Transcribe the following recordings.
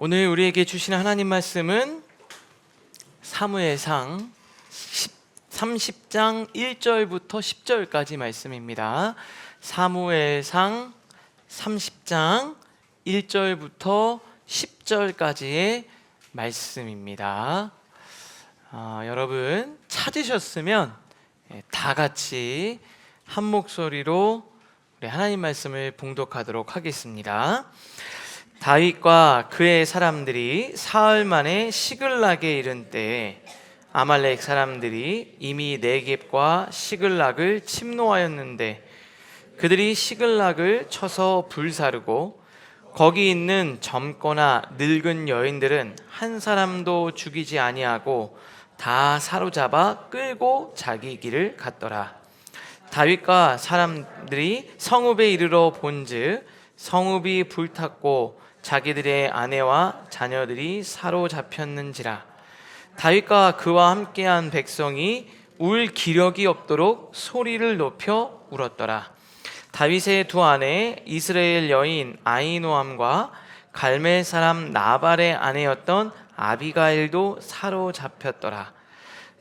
오늘 우리에게 주시는 하나님 말씀은 사무엘상 30장 1절부터 10절까지 말씀입니다. 사무엘상 30장 1절부터 10절까지의 말씀입니다. 여러분 찾으셨으면 다 같이 한 목소리로 우리 하나님 말씀을 봉독하도록 하겠습니다. 다윗과 그의 사람들이 사흘 만에 시글락에 이른 때에 아말렉 사람들이 이미 네겝과 시글락을 침노하였는데 그들이 시글락을 쳐서 불사르고 거기 있는 젊거나 늙은 여인들은 한 사람도 죽이지 아니하고 다 사로잡아 끌고 자기 길을 갔더라. 다윗과 사람들이 성읍에 이르러 본즉 성읍이 불탔고 자기들의 아내와 자녀들이 사로잡혔는지라. 다윗과 그와 함께한 백성이 울 기력이 없도록 소리를 높여 울었더라. 다윗의 두 아내 이스라엘 여인 아히노암과 갈멜 사람 나발의 아내였던 아비가일도 사로잡혔더라.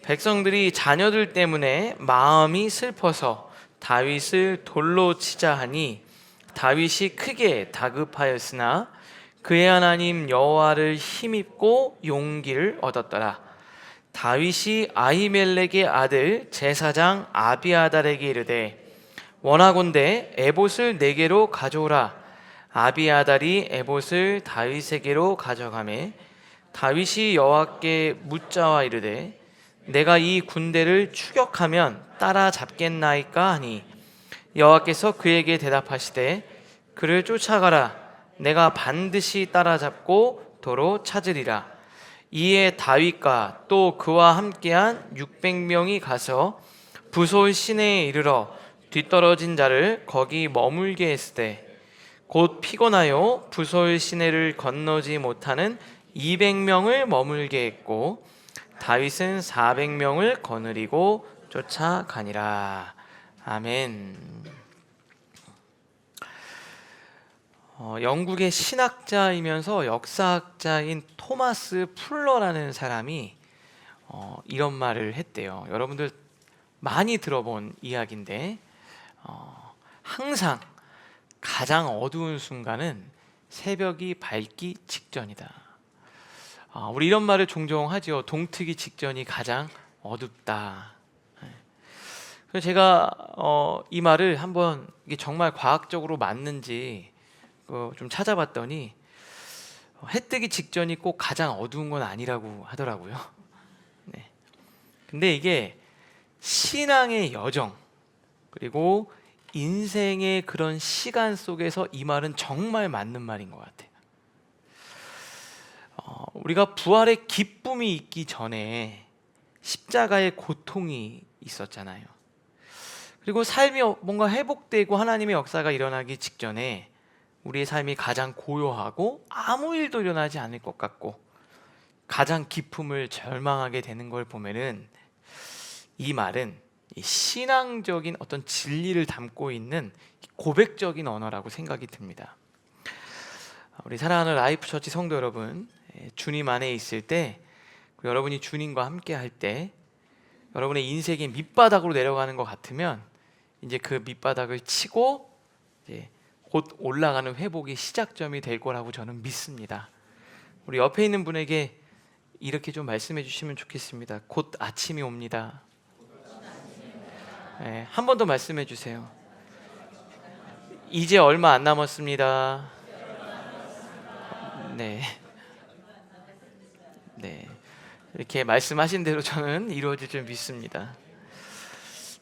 백성들이 자녀들 때문에 마음이 슬퍼서 다윗을 돌로 치자 하니 다윗이 크게 다급하였으나 그의 하나님 여호와를 힘입고 용기를 얻었더라. 다윗이 아히멜렉의 아들 제사장 아비아달에게 이르되 원하건대 에봇을 내게로 가져오라. 아비아달이 에봇을 다윗에게로 가져가매 다윗이 여호와께 묻자와 이르되 내가 이 군대를 추격하면 따라잡겠나이까 하니 여호와께서 그에게 대답하시되 그를 쫓아가라. 내가 반드시 따라잡고 도로 찾으리라. 이에 다윗과 또 그와 함께한 600명이 가서 부솔 시내에 이르러 뒤떨어진 자를 거기 머물게 했으되 곧 피곤하여 부솔 시내를 건너지 못하는 200명을 머물게 했고 다윗은 400명을 거느리고 쫓아가니라. 아멘. 영국의 신학자이면서 역사학자인 토마스 풀러라는 사람이 이런 말을 했대요. 여러분들 많이 들어본 이야기인데 항상 가장 어두운 순간은 새벽이 밝기 직전이다. 우리 이런 말을 종종 하죠. 동트기 직전이 가장 어둡다. 그래서 제가 이 말을 한번 이게 정말 과학적으로 맞는지 좀 찾아봤더니 해 뜨기 직전이 꼭 가장 어두운 건 아니라고 하더라고요. 네. 근데 이게 신앙의 여정 그리고 인생의 그런 시간 속에서 이 말은 정말 맞는 말인 것 같아요. 우리가 부활의 기쁨이 있기 전에 십자가의 고통이 있었잖아요. 그리고 삶이 뭔가 회복되고 하나님의 역사가 일어나기 직전에 우리의 삶이 가장 고요하고 아무 일도 일어나지 않을 것 같고 가장 기쁨을 절망하게 되는 걸 보면은 이 말은 신앙적인 어떤 진리를 담고 있는 고백적인 언어라고 생각이 듭니다. 우리 사랑하는 라이프처치 성도 여러분, 주님 안에 있을 때 여러분이 주님과 함께 할 때 여러분의 인생이 밑바닥으로 내려가는 것 같으면 이제 그 밑바닥을 치고 이제 곧 올라가는 회복의 시작점이 될 거라고 저는 믿습니다. 우리 옆에 있는 분에게 이렇게 좀 말씀해 주시면 좋겠습니다. 곧 아침이 옵니다. 네, 한 번 더 말씀해 주세요. 이제 얼마 안 남았습니다. 네, 이렇게 말씀하신 대로 저는 이루어질 줄 믿습니다.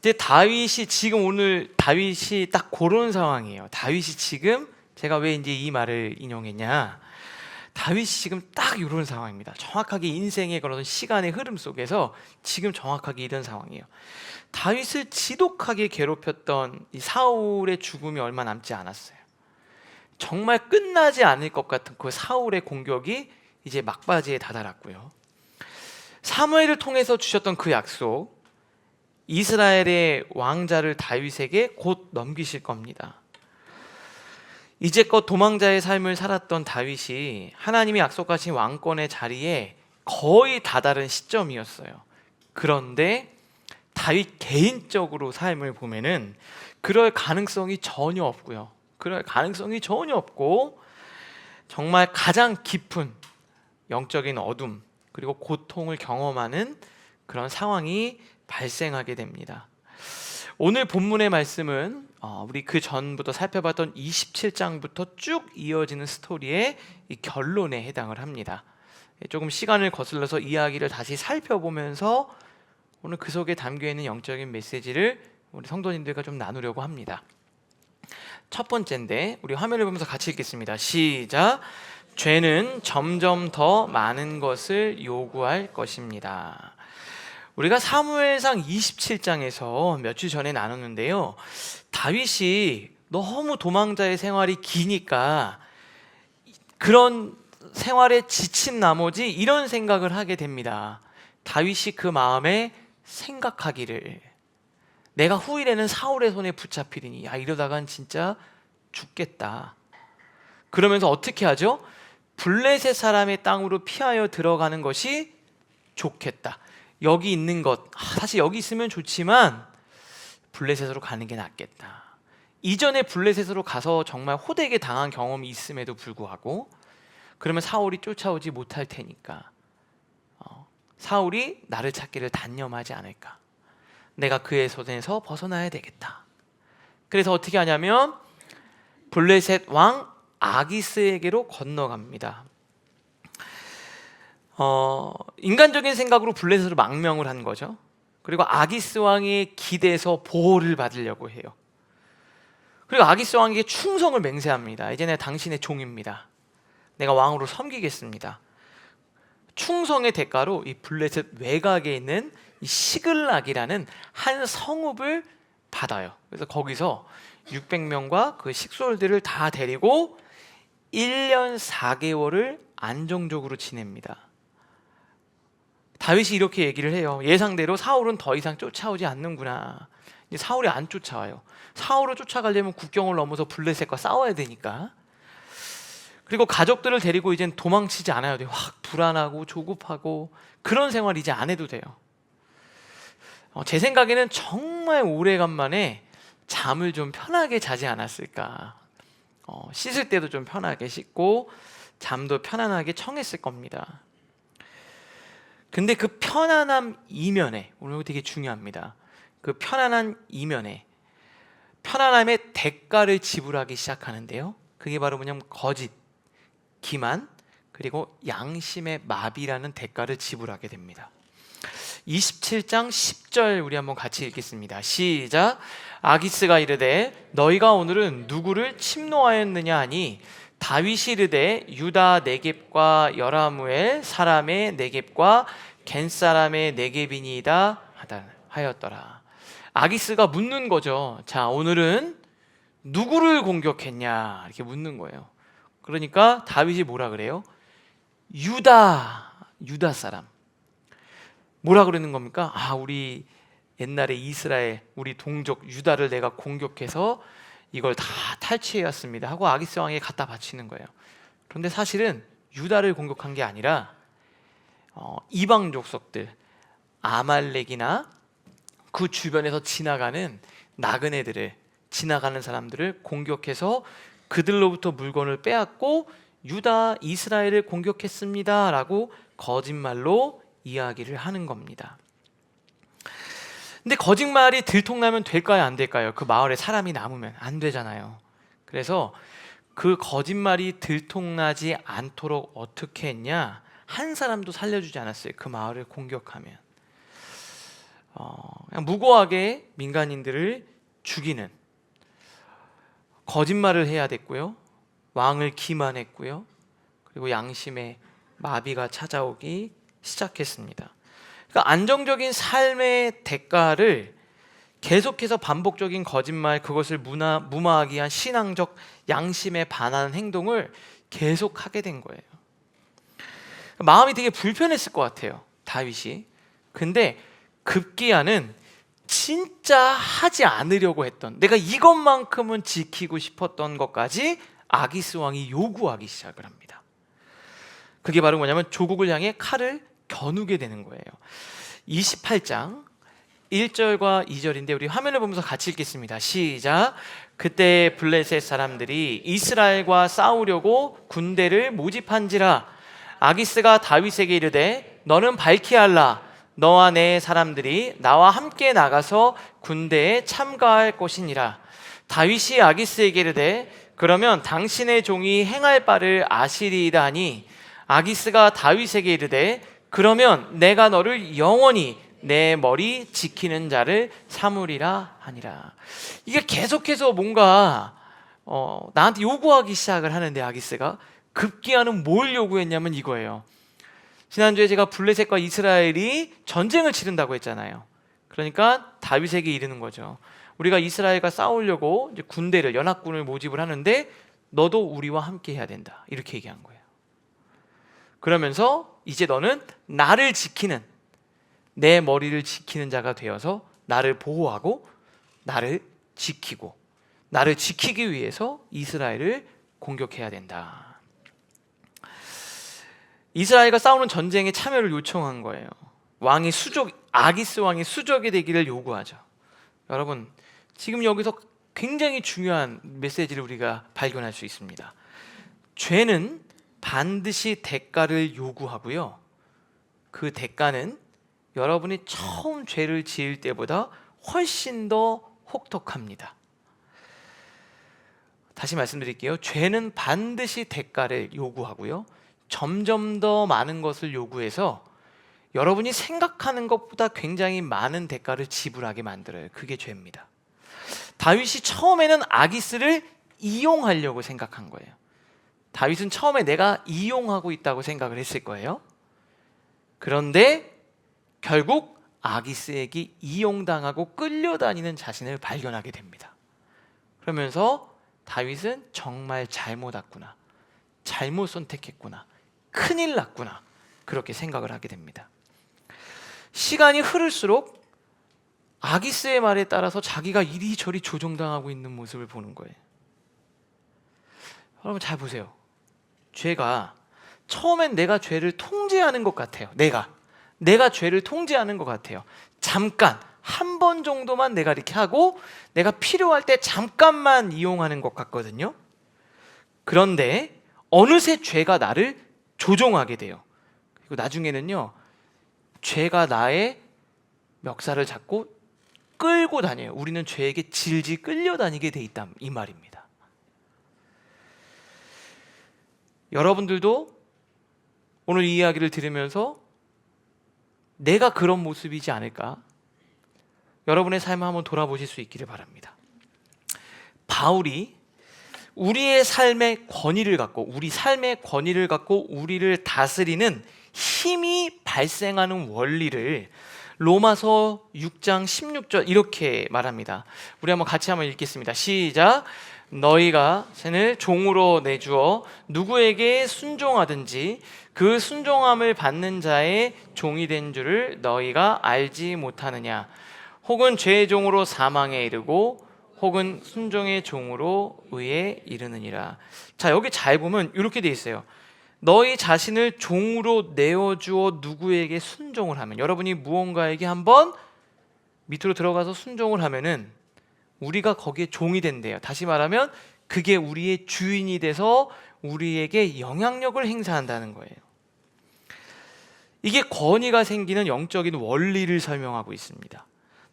근데 다윗이 지금 오늘 다윗이 딱 그런 상황이에요. 다윗이 지금 제가 왜 이제 이 말을 인용했냐? 다윗이 지금 딱 이런 상황입니다. 정확하게 인생의 그런 시간의 흐름 속에서 지금 정확하게 이런 상황이에요. 다윗을 지독하게 괴롭혔던 이 사울의 죽음이 얼마 남지 않았어요. 정말 끝나지 않을 것 같은 그 사울의 공격이 이제 막바지에 다다랐고요. 사무엘을 통해서 주셨던 그 약속, 이스라엘의 왕자를 다윗에게 곧 넘기실 겁니다. 이제껏 도망자의 삶을 살았던 다윗이 하나님이 약속하신 왕권의 자리에 거의 다다른 시점이었어요. 그런데 다윗 개인적으로 삶을 보면은 그럴 가능성이 전혀 없고요. 그럴 가능성이 전혀 없고 정말 가장 깊은 영적인 어둠 그리고 고통을 경험하는 그런 상황이 발생하게 됩니다. 오늘 본문의 말씀은 우리 그 전부터 살펴봤던 27장부터 쭉 이어지는 스토리의 이 결론에 해당을 합니다. 조금 시간을 거슬러서 이야기를 다시 살펴보면서 오늘 그 속에 담겨있는 영적인 메시지를 우리 성도님들과 좀 나누려고 합니다. 첫 번째인데 우리 화면을 보면서 같이 읽겠습니다. 시작. 죄는 점점 더 많은 것을 요구할 것입니다. 우리가 사무엘상 27장에서 며칠 전에 나눴는데요, 다윗이 너무 도망자의 생활이 기니까 그런 생활에 지친 나머지 이런 생각을 하게 됩니다. 다윗이 그 마음에 생각하기를, 내가 후일에는 사울의 손에 붙잡히리니 이러다간 진짜 죽겠다. 그러면서 어떻게 하죠? 블레셋 사람의 땅으로 피하여 들어가는 것이 좋겠다. 여기 있는 것, 사실 여기 있으면 좋지만 블레셋으로 가는 게 낫겠다. 이전에 블레셋으로 가서 정말 호되게 당한 경험이 있음에도 불구하고 그러면 사울이 쫓아오지 못할 테니까 사울이 나를 찾기를 단념하지 않을까. 내가 그의 손에서 벗어나야 되겠다. 그래서 어떻게 하냐면 블레셋 왕 아기스에게로 건너갑니다. 인간적인 생각으로 블레셋으로 망명을 한 거죠. 그리고 아기스 왕의 기대에서 보호를 받으려고 해요. 그리고 아기스 왕에게 충성을 맹세합니다. 이제 내가 당신의 종입니다. 내가 왕으로 섬기겠습니다. 충성의 대가로 이 블레셋 외곽에 있는 이 시글락이라는 한 성읍을 받아요. 그래서 거기서 600명과 그 식솔들을 다 데리고 1년 4개월을 안정적으로 지냅니다. 다윗이 이렇게 얘기를 해요. 예상대로 사울은 더 이상 쫓아오지 않는구나. 이제 사울이 안 쫓아와요. 사울을 쫓아가려면 국경을 넘어서 블레셋과 싸워야 되니까. 그리고 가족들을 데리고 이젠 도망치지 않아야 돼요. 확 불안하고 조급하고 그런 생활 이제 안 해도 돼요. 제 생각에는 정말 오래간만에 잠을 좀 편하게 자지 않았을까. 씻을 때도 좀 편하게 씻고 잠도 편안하게 청했을 겁니다. 근데 그 편안함 이면에, 오늘 되게 중요합니다. 그 편안한 이면에 편안함의 대가를 지불하기 시작하는데요, 그게 바로 뭐냐면 거짓, 기만, 그리고 양심의 마비라는 대가를 지불하게 됩니다. 27장 10절 우리 한번 같이 읽겠습니다. 시작. 아기스가 이르되 너희가 오늘은 누구를 침노하였느냐 하니 다윗이 이르되 유다 네겝과 여라무엘 사람의 네겝과 겐 사람의 네겝이니이다 하였더라. 아기스가 묻는 거죠. 자, 오늘은 누구를 공격했냐 이렇게 묻는 거예요. 그러니까 다윗이 뭐라 그래요? 유다 사람. 뭐라 그러는 겁니까? 우리 옛날에 이스라엘, 우리 동족 유다를 내가 공격해서 이걸 다 탈취해왔습니다 하고 아기스 왕에게 갖다 바치는 거예요. 그런데 사실은 유다를 공격한 게 아니라 이방 족속들, 아말렉이나 그 주변에서 지나가는 나그네들을, 지나가는 사람들을 공격해서 그들로부터 물건을 빼앗고 유다, 이스라엘을 공격했습니다 라고 거짓말로 이야기를 하는 겁니다. 근데 거짓말이 들통나면 될까요, 안 될까요? 그 마을에 사람이 남으면 안 되잖아요. 그래서 그 거짓말이 들통나지 않도록 어떻게 했냐? 한 사람도 살려주지 않았어요. 그 마을을 공격하면 그냥 무고하게 민간인들을 죽이는, 거짓말을 해야 됐고요, 왕을 기만했고요, 그리고 양심의 마비가 찾아오기 시작했습니다. 그러니까 안정적인 삶의 대가를 계속해서 반복적인 거짓말, 그것을 무마하기 위한 신앙적 양심에 반하는 행동을 계속하게 된 거예요. 마음이 되게 불편했을 것 같아요, 다윗이. 근데 급기야는 진짜 하지 않으려고 했던, 내가 이것만큼은 지키고 싶었던 것까지 아기스 왕이 요구하기 시작을 합니다. 그게 바로 뭐냐면 조국을 향해 칼을 겨누게 되는 거예요. 28장 1절과 2절인데 우리 화면을 보면서 같이 읽겠습니다. 시작. 그때 블레셋 사람들이 이스라엘과 싸우려고 군대를 모집한지라. 아기스가 다윗에게 이르되 너는 밝히 알라. 너와 내 사람들이 나와 함께 나가서 군대에 참가할 것이니라. 다윗이 아기스에게 이르되 그러면 당신의 종이 행할 바를 아시리이다 하니 아기스가 다윗에게 이르되 그러면 내가 너를 영원히 내 머리 지키는 자를 삼으리라 하니라. 이게 계속해서 뭔가 나한테 요구하기 시작을 하는데 아기스가 급기야는 뭘 요구했냐면 이거예요. 지난주에 제가 블레셋과 이스라엘이 전쟁을 치른다고 했잖아요. 그러니까 다윗에게 이르는 거죠. 우리가 이스라엘과 싸우려고 이제 군대를 연합군을 모집을 하는데 너도 우리와 함께 해야 된다. 이렇게 얘기한 거예요. 그러면서 이제 너는 나를 지키는, 내 머리를 지키는 자가 되어서 나를 보호하고 나를 지키고 나를 지키기 위해서 이스라엘을 공격해야 된다. 이스라엘과 싸우는 전쟁에 참여를 요청한 거예요. 왕이 아기스 왕이 수족이 되기를 요구하죠. 여러분, 지금 여기서 굉장히 중요한 메시지를 우리가 발견할 수 있습니다. 죄는 반드시 대가를 요구하고요. 그 대가는 여러분이 처음 죄를 지을 때보다 훨씬 더 혹독합니다. 다시 말씀드릴게요. 죄는 반드시 대가를 요구하고요. 점점 더 많은 것을 요구해서 여러분이 생각하는 것보다 굉장히 많은 대가를 지불하게 만들어요. 그게 죄입니다. 다윗이 처음에는 아기스를 이용하려고 생각한 거예요. 다윗은 처음에 내가 이용하고 있다고 생각을 했을 거예요. 그런데 결국 아기스에게 이용당하고 끌려다니는 자신을 발견하게 됩니다. 그러면서 다윗은 정말 잘못 왔구나, 잘못 선택했구나, 큰일 났구나, 그렇게 생각을 하게 됩니다. 시간이 흐를수록 아기스의 말에 따라서 자기가 이리저리 조종당하고 있는 모습을 보는 거예요. 여러분 잘 보세요. 죄가 처음엔 내가 죄를 통제하는 것 같아요. 내가 죄를 통제하는 것 같아요. 잠깐 한 번 정도만 내가 이렇게 하고 내가 필요할 때 잠깐만 이용하는 것 같거든요. 그런데 어느새 죄가 나를 조종하게 돼요. 그리고 나중에는요, 죄가 나의 멱살을 잡고 끌고 다녀요. 우리는 죄에게 질질 끌려다니게 돼 있다, 이 말입니다. 여러분들도 오늘 이 이야기를 들으면서 내가 그런 모습이지 않을까? 여러분의 삶을 한번 돌아보실 수 있기를 바랍니다. 바울이 우리 삶의 권위를 갖고 우리를 다스리는 힘이 발생하는 원리를 로마서 6장 16절 이렇게 말합니다. 우리 같이 한번 읽겠습니다. 시작. 너희가 신을 종으로 내주어 누구에게 순종하든지 그 순종함을 받는 자의 종이 된 줄을 너희가 알지 못하느냐? 혹은 죄의 종으로 사망에 이르고 혹은 순종의 종으로 의에 이르느니라. 자, 여기 잘 보면 이렇게 돼 있어요. 너희 자신을 종으로 내어주어 누구에게 순종을 하면, 여러분이 무언가에게 한번 밑으로 들어가서 순종을 하면은 우리가 거기에 종이 된대요. 다시 말하면 그게 우리의 주인이 돼서 우리에게 영향력을 행사한다는 거예요. 이게 권위가 생기는 영적인 원리를 설명하고 있습니다.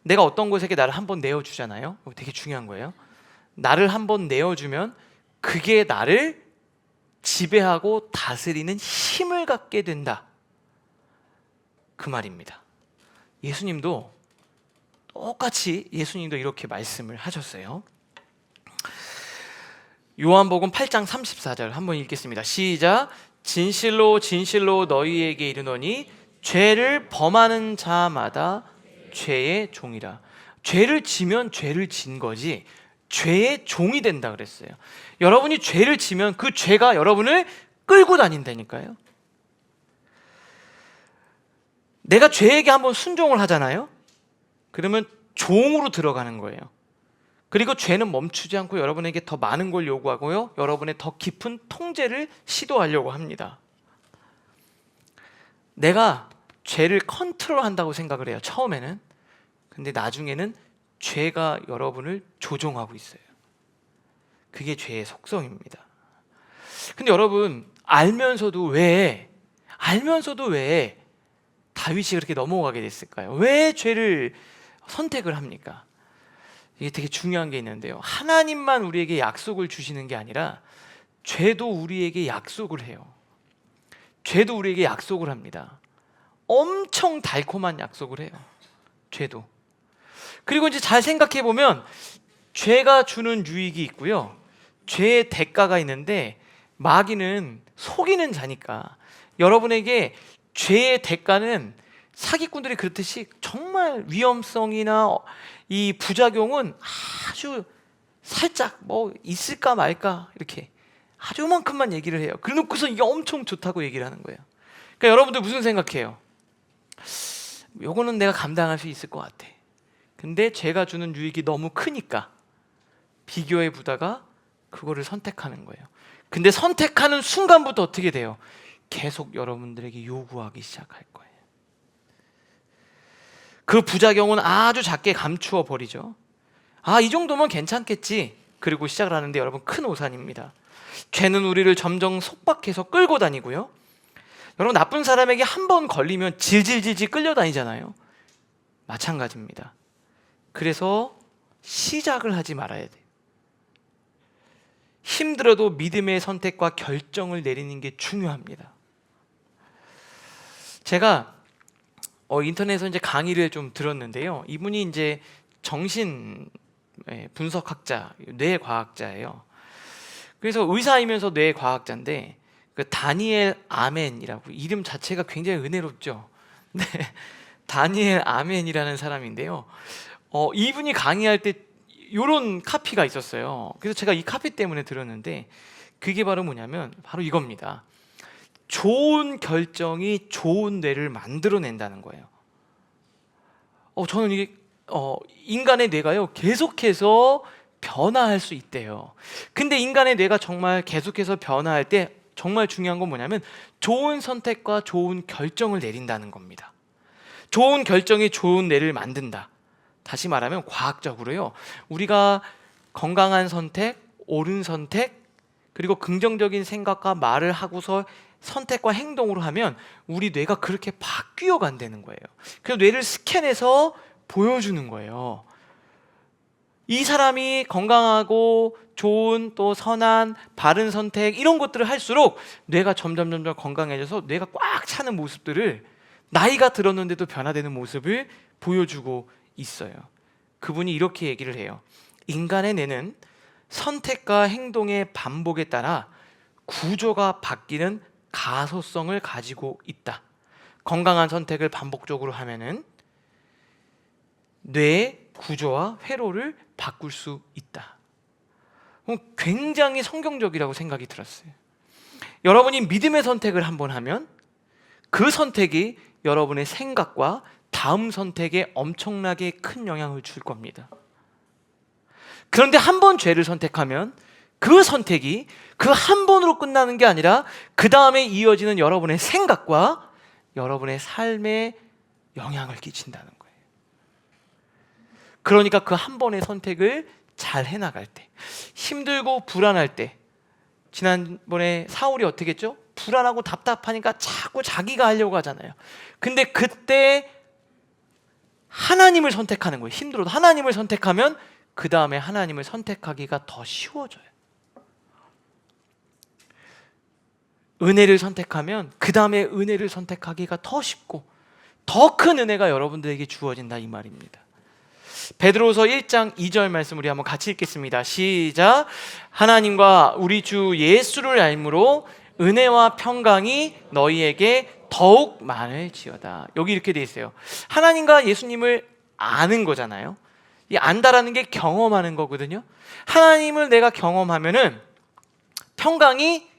내가 어떤 곳에게 나를 한번 내어주잖아요. 되게 중요한 거예요. 나를 한번 내어주면 그게 나를 지배하고 다스리는 힘을 갖게 된다, 그 말입니다. 예수님도 똑같이 이렇게 말씀을 하셨어요. 요한복음 8장 34절 한번 읽겠습니다. 시작. 진실로 진실로 너희에게 이르노니 죄를 범하는 자마다 죄의 종이라. 죄를 지면 죄를 진 거지 죄의 종이 된다 그랬어요. 여러분이 죄를 지면 그 죄가 여러분을 끌고 다닌다니까요. 내가 죄에게 한번 순종을 하잖아요. 그러면 종으로 들어가는 거예요. 그리고 죄는 멈추지 않고 여러분에게 더 많은 걸 요구하고요, 여러분의 더 깊은 통제를 시도하려고 합니다. 내가 죄를 컨트롤한다고 생각을 해요, 처음에는. 근데 나중에는 죄가 여러분을 조종하고 있어요. 그게 죄의 속성입니다. 근데 여러분, 알면서도 왜 다윗이 그렇게 넘어가게 됐을까요? 왜 죄를 선택을 합니까? 이게 되게 중요한 게 있는데요, 하나님만 우리에게 약속을 주시는 게 아니라 죄도 우리에게 약속을 해요. 죄도 우리에게 약속을 합니다. 엄청 달콤한 약속을 해요, 죄도. 그리고 이제 잘 생각해 보면 죄가 주는 유익이 있고요, 죄의 대가가 있는데, 마귀는 속이는 자니까 여러분에게 죄의 대가는, 사기꾼들이 그렇듯이 정말 위험성이나 이 부작용은 아주 살짝 뭐 있을까 말까 이렇게 아주 요만큼만 얘기를 해요. 그래놓고서 이게 엄청 좋다고 얘기를 하는 거예요. 그러니까 여러분들 무슨 생각해요? 요거는 내가 감당할 수 있을 것 같아. 근데 죄가 주는 유익이 너무 크니까 비교해 보다가 그거를 선택하는 거예요. 근데 선택하는 순간부터 어떻게 돼요? 계속 여러분들에게 요구하기 시작할 거예요. 그 부작용은 아주 작게 감추어 버리죠. 이 정도면 괜찮겠지. 그리고 시작을 하는데 여러분, 큰 오산입니다. 죄는 우리를 점점 속박해서 끌고 다니고요, 여러분, 나쁜 사람에게 한 번 걸리면 질질질질 끌려다니잖아요. 마찬가지입니다. 그래서 시작을 하지 말아야 돼요. 힘들어도 믿음의 선택과 결정을 내리는 게 중요합니다. 제가 인터넷에서 이제 강의를 좀 들었는데요, 이분이 이제 정신 분석학자, 뇌과학자예요. 그래서 의사이면서 뇌과학자인데, 그 다니엘 아멘이라고, 이름 자체가 굉장히 은혜롭죠. 네, 다니엘 아멘이라는 사람인데요, 이분이 강의할 때 이런 카피가 있었어요. 그래서 제가 이 카피 때문에 들었는데, 그게 바로 뭐냐면 바로 이겁니다. 좋은 결정이 좋은 뇌를 만들어낸다는 거예요. 저는 이게 인간의 뇌가요, 계속해서 변화할 수 있대요. 근데 인간의 뇌가 정말 계속해서 변화할 때 정말 중요한 건 뭐냐면 좋은 선택과 좋은 결정을 내린다는 겁니다. 좋은 결정이 좋은 뇌를 만든다. 다시 말하면 과학적으로요, 우리가 건강한 선택, 옳은 선택, 그리고 긍정적인 생각과 말을 하고서 선택과 행동으로 하면 우리 뇌가 그렇게 바뀌어 간다는 거예요. 그래서 뇌를 스캔해서 보여주는 거예요. 이 사람이 건강하고 좋은, 또 선한, 바른 선택, 이런 것들을 할수록 뇌가 점점 건강해져서 뇌가 꽉 차는 모습들을, 나이가 들었는데도 변화되는 모습을 보여주고 있어요. 그분이 이렇게 얘기를 해요. 인간의 뇌는 선택과 행동의 반복에 따라 구조가 바뀌는 가소성을 가지고 있다. 건강한 선택을 반복적으로 하면은 뇌의 구조와 회로를 바꿀 수 있다. 굉장히 성경적이라고 생각이 들었어요. 여러분이 믿음의 선택을 한번 하면 그 선택이 여러분의 생각과 다음 선택에 엄청나게 큰 영향을 줄 겁니다. 그런데 한 번 죄를 선택하면 그 선택이 그 한 번으로 끝나는 게 아니라 그 다음에 이어지는 여러분의 생각과 여러분의 삶에 영향을 끼친다는 거예요. 그러니까 그 한 번의 선택을 잘 해나갈 때, 힘들고 불안할 때, 지난번에 사울이 어떻게 했죠? 불안하고 답답하니까 자꾸 자기가 하려고 하잖아요. 근데 그때 하나님을 선택하는 거예요. 힘들어도 하나님을 선택하면 그 다음에 하나님을 선택하기가 더 쉬워져요. 은혜를 선택하면 그 다음에 은혜를 선택하기가 더 쉽고 더 큰 은혜가 여러분들에게 주어진다, 이 말입니다. 베드로서 1장 2절 말씀 우리 한번 같이 읽겠습니다. 시작. 하나님과 우리 주 예수를 알므로 은혜와 평강이 너희에게 더욱 많을지어다. 여기 이렇게 돼 있어요. 하나님과 예수님을 아는 거잖아요. 이 안다라는 게 경험하는 거거든요. 하나님을 내가 경험하면은 평강이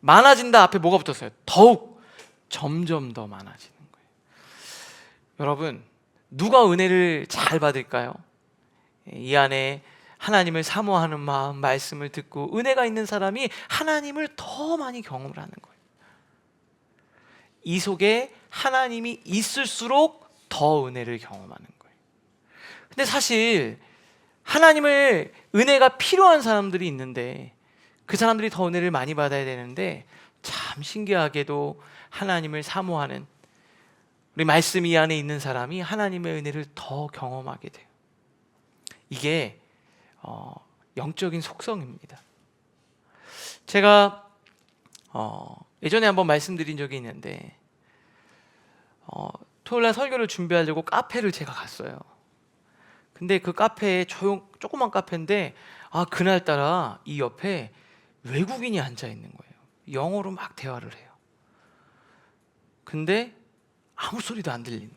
많아진다 앞에 뭐가 붙었어요? 더욱, 점점 더 많아지는 거예요. 여러분, 누가 은혜를 잘 받을까요? 이 안에 하나님을 사모하는 마음, 말씀을 듣고 은혜가 있는 사람이 하나님을 더 많이 경험을 하는 거예요. 이 속에 하나님이 있을수록 더 은혜를 경험하는 거예요. 근데 사실 하나님을 은혜가 필요한 사람들이 있는데 그 사람들이 더 은혜를 많이 받아야 되는데 참 신기하게도 하나님을 사모하는 우리 말씀 이 안에 있는 사람이 하나님의 은혜를 더 경험하게 돼요. 이게 영적인 속성입니다. 제가 예전에 한번 말씀드린 적이 있는데 토요일날 설교를 준비하려고 카페를 제가 갔어요. 근데 그 카페에 조그만 카페인데 그날따라 이 옆에 외국인이 앉아 있는 거예요. 영어로 막 대화를 해요. 근데 아무 소리도 안 들리는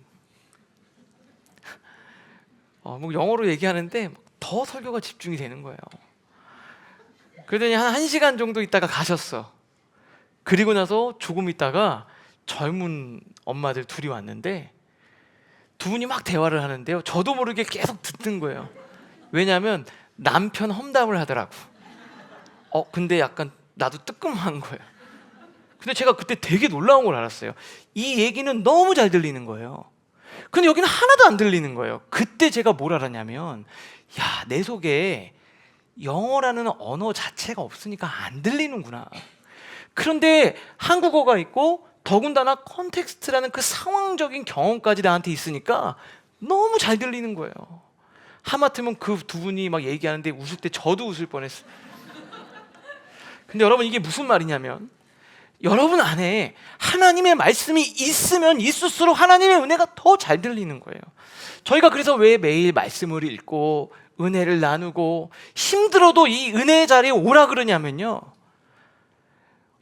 뭐 영어로 얘기하는데 더 설교가 집중이 되는 거예요. 그러더니 한 1시간 정도 있다가 가셨어. 그리고 나서 조금 있다가 젊은 엄마들 둘이 왔는데 두 분이 막 대화를 하는데요, 저도 모르게 계속 듣는 거예요. 왜냐하면 남편 험담을 하더라고. 근데 약간 나도 뜨끔한 거예요. 근데 제가 그때 되게 놀라운 걸 알았어요. 이 얘기는 너무 잘 들리는 거예요. 근데 여기는 하나도 안 들리는 거예요. 그때 제가 뭘 알았냐면, 내 속에 영어라는 언어 자체가 없으니까 안 들리는구나. 그런데 한국어가 있고 더군다나 컨텍스트라는 그 상황적인 경험까지 나한테 있으니까 너무 잘 들리는 거예요. 하마터면 그 두 분이 막 얘기하는데 웃을 때 저도 웃을 뻔했어요. 근데 여러분, 이게 무슨 말이냐면, 여러분 안에 하나님의 말씀이 있으면 있을수록 하나님의 은혜가 더 잘 들리는 거예요. 저희가 그래서 왜 매일 말씀을 읽고 은혜를 나누고 힘들어도 이 은혜의 자리에 오라 그러냐면요,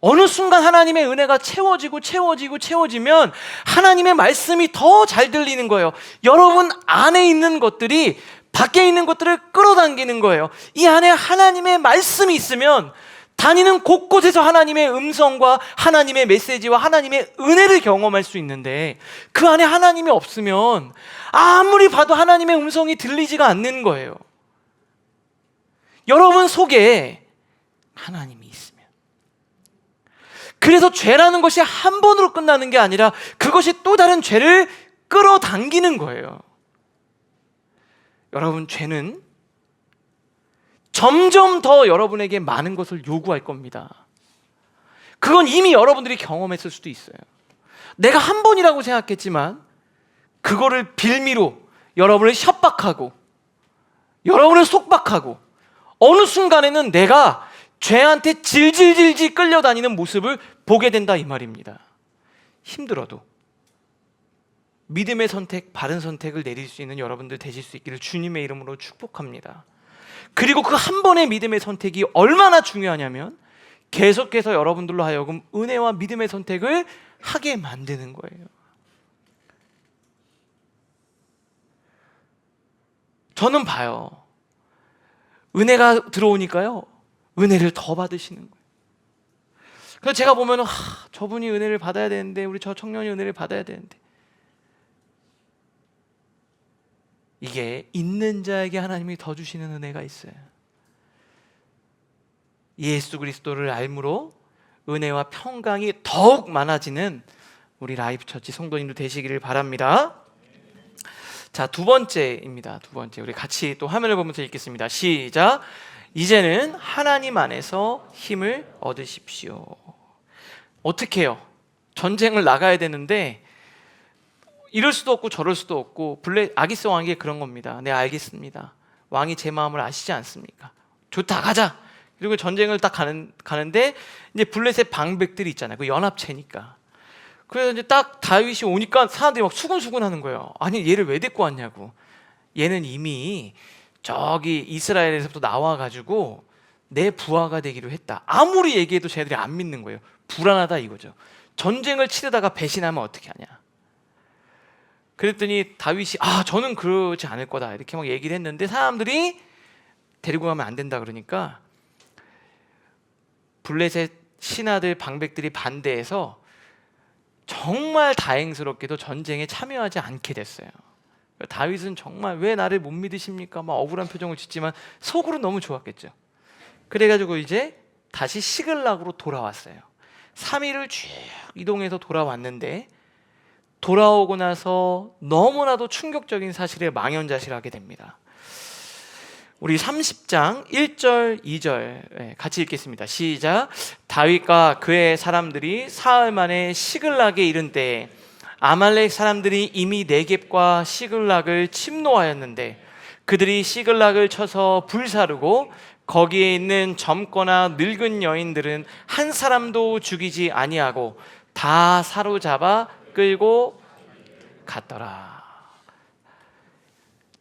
어느 순간 하나님의 은혜가 채워지면 하나님의 말씀이 더 잘 들리는 거예요. 여러분 안에 있는 것들이 밖에 있는 것들을 끌어당기는 거예요. 이 안에 하나님의 말씀이 있으면 다니는 곳곳에서 하나님의 음성과 하나님의 메시지와 하나님의 은혜를 경험할 수 있는데, 그 안에 하나님이 없으면 아무리 봐도 하나님의 음성이 들리지가 않는 거예요. 여러분 속에 하나님이 있으면. 그래서 죄라는 것이 한 번으로 끝나는 게 아니라 그것이 또 다른 죄를 끌어당기는 거예요. 여러분, 죄는 점점 더 여러분에게 많은 것을 요구할 겁니다. 그건 이미 여러분들이 경험했을 수도 있어요. 내가 한 번이라고 생각했지만 그거를 빌미로 여러분을 협박하고 여러분을 속박하고 어느 순간에는 내가 죄한테 질질질질 끌려다니는 모습을 보게 된다, 이 말입니다. 힘들어도 믿음의 선택, 바른 선택을 내릴 수 있는 여러분들 되실 수 있기를 주님의 이름으로 축복합니다. 그리고 그 한 번의 믿음의 선택이 얼마나 중요하냐면 계속해서 여러분들로 하여금 은혜와 믿음의 선택을 하게 만드는 거예요. 저는 봐요, 은혜가 들어오니까요, 은혜를 더 받으시는 거예요. 그래서 제가 보면 저분이 은혜를 받아야 되는데, 우리 저 청년이 은혜를 받아야 되는데, 이게 있는 자에게 하나님이 더 주시는 은혜가 있어요. 예수 그리스도를 알므로 은혜와 평강이 더욱 많아지는 우리 라이프처치 성도님도 되시기를 바랍니다. 자, 두 번째입니다. 두 번째, 우리 같이 또 화면을 보면서 읽겠습니다. 시작. 이제는 하나님 안에서 힘을 얻으십시오. 어떻게 해요? 전쟁을 나가야 되는데 이럴 수도 없고 저럴 수도 없고, 아기스 왕에게 그런 겁니다. 네, 알겠습니다. 왕이 제 마음을 아시지 않습니까? 좋다, 가자. 그리고 전쟁을 딱 가는데 이제 블레셋 방백들이 있잖아요. 그 연합체니까. 그래서 이제 딱 다윗이 오니까 사람들이 막 수근수근 하는 거예요. 아니, 얘를 왜 데리고 왔냐고. 얘는 이미 저기 이스라엘에서부터 나와가지고 내 부하가 되기로 했다. 아무리 얘기해도 쟤들이 안 믿는 거예요. 불안하다 이거죠. 전쟁을 치르다가 배신하면 어떻게 하냐. 그랬더니 다윗이 저는 그러지 않을 거다 이렇게 막 얘기를 했는데, 사람들이 데리고 가면 안 된다 그러니까 블레셋 신하들 방백들이 반대해서 정말 다행스럽게도 전쟁에 참여하지 않게 됐어요. 다윗은 정말 왜 나를 못 믿으십니까? 막 억울한 표정을 짓지만 속으로 너무 좋았겠죠. 그래가지고 이제 다시 시글락으로 돌아왔어요. 3일을 쭉 이동해서 돌아왔는데 돌아오고 나서 너무나도 충격적인 사실에 망연자실하게 됩니다. 우리 30장 1절 2절 같이 읽겠습니다. 시작. 다윗과 그의 사람들이 사흘 만에 시글락에 이른 때에 아말렉 사람들이 이미 네겝과 시글락을 침노하였는데 그들이 시글락을 쳐서 불사르고 거기에 있는 젊거나 늙은 여인들은 한 사람도 죽이지 아니하고 다 사로잡아 끌고 갔더라.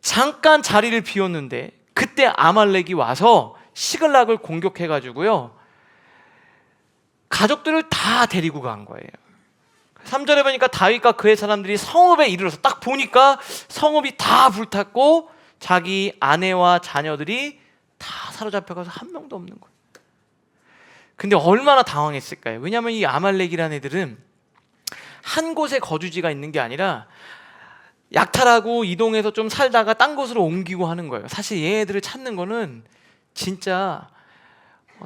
잠깐 자리를 비웠는데 그때 아말렉이 와서 시글락을 공격해가지고요, 가족들을 다 데리고 간 거예요. 3절에 보니까 다윗과 그의 사람들이 성읍에 이르러서 딱 보니까 성읍이 다 불탔고 자기 아내와 자녀들이 다 사로잡혀가서 한 명도 없는 거예요. 근데 얼마나 당황했을까요? 왜냐하면 이 아말렉이라는 애들은 한 곳에 거주지가 있는 게 아니라 약탈하고 이동해서 좀 살다가 딴 곳으로 옮기고 하는 거예요. 사실 얘네들을 찾는 거는 진짜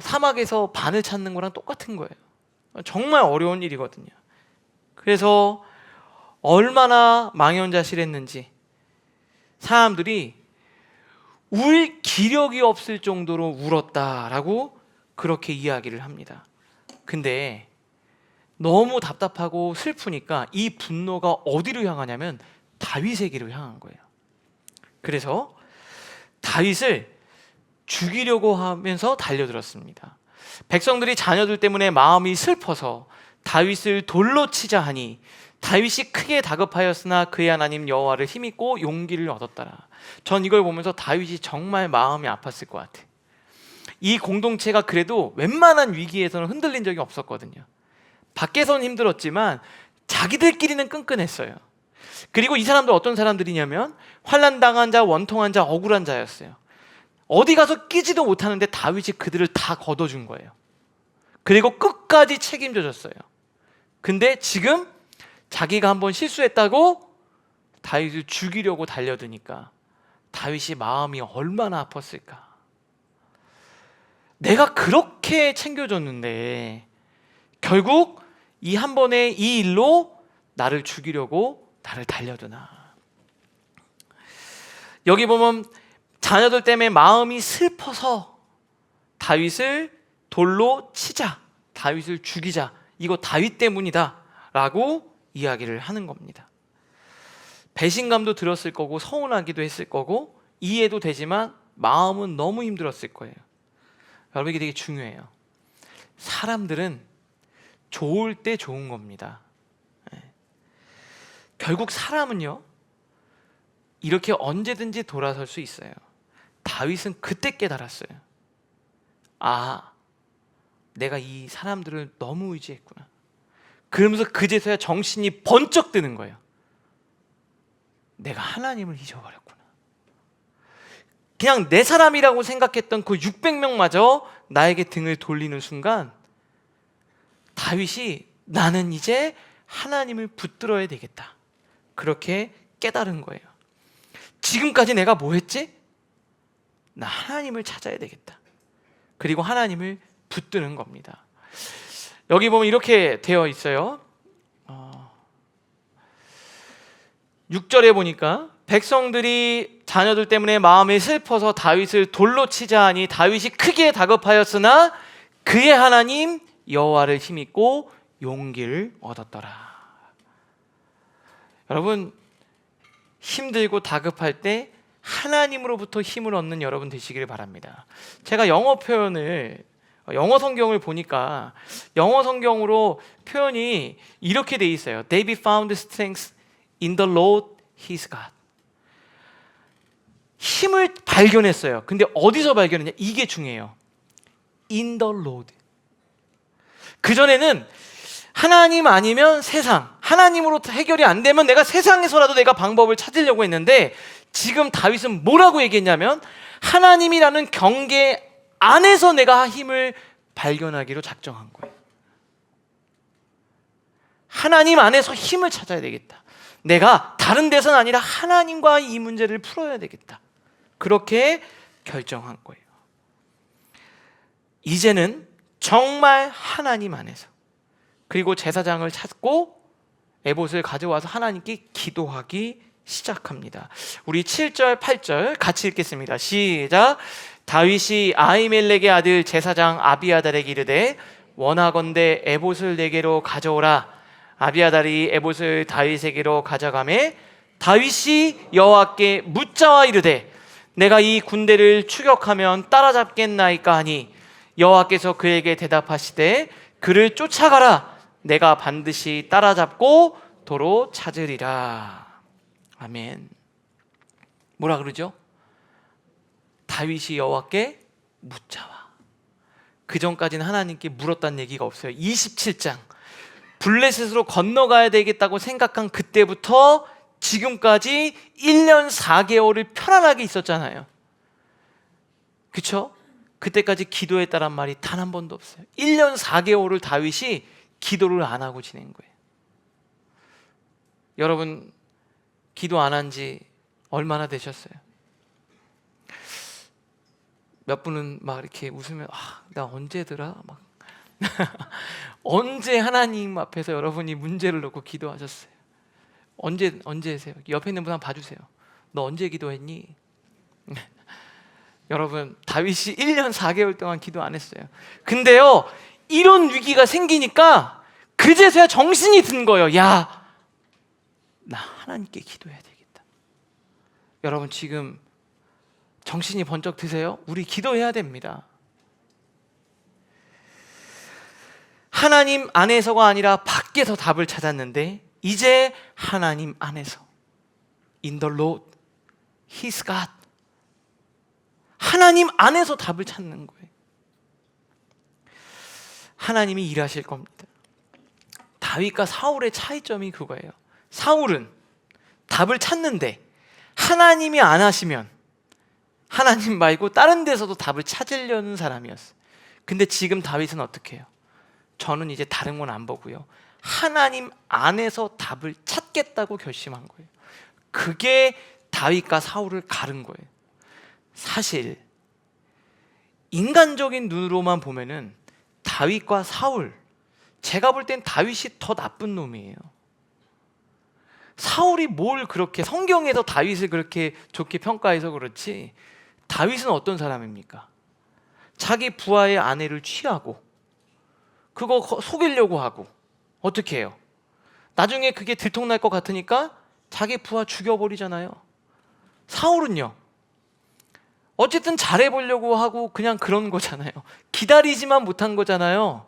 사막에서 반을 찾는 거랑 똑같은 거예요. 정말 어려운 일이거든요. 그래서 얼마나 망연자실했는지 사람들이 울 기력이 없을 정도로 울었다라고 그렇게 이야기를 합니다. 근데 너무 답답하고 슬프니까 이 분노가 어디로 향하냐면 다윗에게로 향한 거예요. 그래서 다윗을 죽이려고 하면서 달려들었습니다. 백성들이 자녀들 때문에 마음이 슬퍼서 다윗을 돌로 치자 하니 다윗이 크게 다급하였으나 그의 하나님 여호와를 힘입고 용기를 얻었더라. 전 이걸 보면서 다윗이 정말 마음이 아팠을 것 같아요. 이 공동체가 그래도 웬만한 위기에서는 흔들린 적이 없었거든요. 밖에서는 힘들었지만 자기들끼리는 끈끈했어요. 그리고 이 사람들 어떤 사람들이냐면 환난당한 자, 원통한 자, 억울한 자였어요. 어디 가서 끼지도 못하는데 다윗이 그들을 다 걷어준 거예요. 그리고 끝까지 책임져 줬어요. 근데 지금 자기가 한번 실수했다고 다윗을 죽이려고 달려드니까 다윗이 마음이 얼마나 아팠을까. 내가 그렇게 챙겨줬는데 결국 이 한 번의 이 일로 나를 죽이려고 나를 달려드나. 여기 보면 자녀들 때문에 마음이 슬퍼서 다윗을 돌로 치자, 다윗을 죽이자, 이거 다윗 때문이다 라고 이야기를 하는 겁니다. 배신감도 들었을 거고 서운하기도 했을 거고 이해도 되지만 마음은 너무 힘들었을 거예요. 여러분, 이게 되게 중요해요. 사람들은 좋을 때 좋은 겁니다. 결국 사람은요, 이렇게 언제든지 돌아설 수 있어요. 다윗은 그때 깨달았어요. 아, 내가 이 사람들을 너무 의지했구나. 그러면서 그제서야 정신이 번쩍 드는 거예요. 내가 하나님을 잊어버렸구나. 그냥 내 사람이라고 생각했던 그 600명마저 나에게 등을 돌리는 순간 다윗이 나는 이제 하나님을 붙들어야 되겠다, 그렇게 깨달은 거예요. 지금까지 내가 뭐 했지? 나 하나님을 찾아야 되겠다. 그리고 하나님을 붙드는 겁니다. 여기 보면 이렇게 되어 있어요. 6절에 보니까 백성들이 자녀들 때문에 마음이 슬퍼서 다윗을 돌로 치자 하니 다윗이 크게 다급하였으나 그의 하나님 여호와를 힘입고 용기를 얻었더라. 여러분, 힘들고 다급할 때 하나님으로부터 힘을 얻는 여러분 되시기를 바랍니다. 제가 영어 성경을 보니까 영어 성경으로 표현이 이렇게 돼 있어요. David found strength in the Lord his God. 힘을 발견했어요. 근데 어디서 발견했냐? 이게 중요해요. In the Lord. 그전에는 하나님 아니면 세상, 하나님으로 해결이 안 되면 내가 세상에서라도 내가 방법을 찾으려고 했는데 지금 다윗은 뭐라고 얘기했냐면 하나님이라는 경계 안에서 내가 힘을 발견하기로 작정한 거예요. 하나님 안에서 힘을 찾아야 되겠다. 내가 다른 데서는 아니라 하나님과 이 문제를 풀어야 되겠다. 그렇게 결정한 거예요. 이제는 정말 하나님 안에서, 그리고 제사장을 찾고 에봇을 가져와서 하나님께 기도하기 시작합니다. 우리 7절 8절 같이 읽겠습니다. 시작. 다윗이 아히멜렉의 아들 제사장 아비아달에게 이르되 원하건대 에봇을 내게로 가져오라. 아비아달이 에봇을 다윗에게로 가져가매 다윗이 여호와께 묻자와 이르되 내가 이 군대를 추격하면 따라잡겠나이까 하니 여호와께서 그에게 대답하시되 그를 쫓아가라. 내가 반드시 따라잡고 도로 찾으리라. 아멘. 뭐라 그러죠? 다윗이 여호와께 묻자와. 그 전까지는 하나님께 물었다는 얘기가 없어요. 27장 블레셋으로 건너가야 되겠다고 생각한 그때부터 지금까지 1년 4개월을 편안하게 있었잖아요. 그쵸? 그때까지 기도했다란 말이 단 한 번도 없어요. 1년 4개월을 다윗이 기도를 안 하고 지낸 거예요. 여러분 기도 안 한 지 얼마나 되셨어요? 몇 분은 막 이렇게 웃으면 나 언제더라? 막 언제 하나님 앞에서 여러분이 문제를 놓고 기도하셨어요? 언제세요? 옆에 있는 분 한번 봐주세요. 너 언제 기도했니? 여러분 다윗이 1년 4개월 동안 기도 안 했어요. 근데요 이런 위기가 생기니까 그제서야 정신이 든 거예요. 야, 나 하나님께 기도해야 되겠다. 여러분 지금 정신이 번쩍 드세요? 우리 기도해야 됩니다. 하나님 안에서가 아니라 밖에서 답을 찾았는데 이제 하나님 안에서 In the Lord, His God, 하나님 안에서 답을 찾는 거예요. 하나님이 일하실 겁니다. 다윗과 사울의 차이점이 그거예요. 사울은 답을 찾는데 하나님이 안 하시면 하나님 말고 다른 데서도 답을 찾으려는 사람이었어요. 근데 지금 다윗은 어떻게 해요? 저는 이제 다른 건 안 보고요, 하나님 안에서 답을 찾겠다고 결심한 거예요. 그게 다윗과 사울을 가른 거예요. 사실 인간적인 눈으로만 보면은 다윗과 사울, 제가 볼 땐 다윗이 더 나쁜 놈이에요. 사울이 뭘 그렇게, 성경에서 다윗을 그렇게 좋게 평가해서 그렇지, 다윗은 어떤 사람입니까? 자기 부하의 아내를 취하고 그거 속이려고 하고 어떻게 해요? 나중에 그게 들통날 것 같으니까 자기 부하 죽여버리잖아요. 사울은요, 어쨌든 잘해보려고 하고 그냥 그런 거잖아요. 기다리지만 못한 거잖아요.